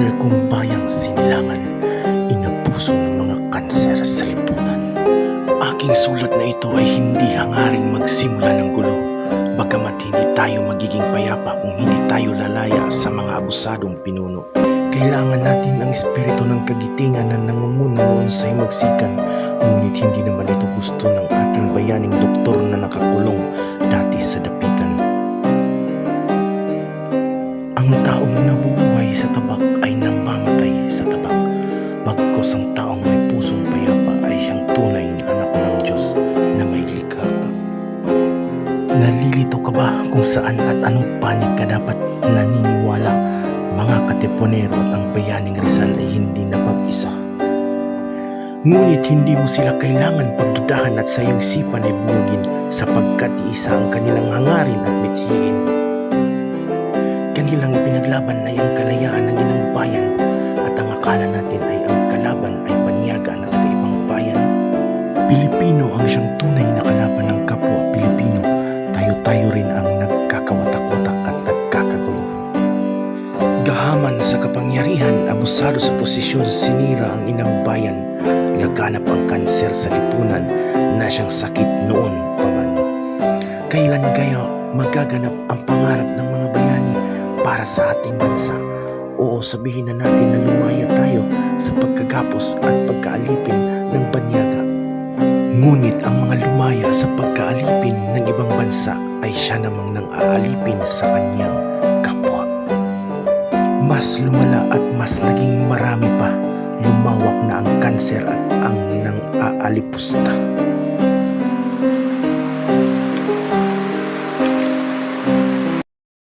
Mahal kong bayang sinilangan, inabuso ng mga kanser sa lipunan. Aking sulat na ito ay hindi hangaring magsimula ng gulo, bagamat hindi tayo magiging payapa kung hindi tayo lalaya sa mga abusadong pinuno. Kailangan natin ang espiritu ng kagitingan na nangunguna noon sa himagsikan, ngunit hindi naman ito gusto ng ating bayaning doktor na nakakulong dati sa dapitan. Ang taong nabubuhay sa tabak ay namamatay sa tabak, bagkus ang taong may pusong payapa ay siyang tunay na anak ng Diyos na may likha. Nalilito ka ba kung saan at anong panig ka dapat naniniwala? Mga katipunero at ang bayaning Rizal ay hindi napag-isa. Ngunit hindi mo sila kailangan pagdudahan at sa iyong sipan ay buwagin, sapagkat iisa ang kanilang hangarin at mithiin. Kanilang ipinaglaban ay ang kalayaan ng inang bayan, at ang akala natin ay ang kalaban ay banyaga na taga-ibang bayan. Pilipino ang siyang tunay na kalaban ng kapwa Pilipino. Tayo-tayo rin ang nagkakawatak-watak at nagkakagulo. Gahaman sa kapangyarihan, abusado sa posisyon, sinira ang inang bayan. Laganap ang kanser sa lipunan na siyang sakit noon pa man. Kailan kaya magaganap ang pangarap ng mga bayani para sa ating bansa? Oo, sabihin na natin na lumaya tayo sa pagkagapos at pagkaalipin ng banyaga. Ngunit ang mga lumaya sa pagkaalipin ng ibang bansa ay siya namang nang aalipin sa kanyang kapwa. Mas lumala at mas naging marami pa. Lumawak na ang kanser at ang nang aalipusta.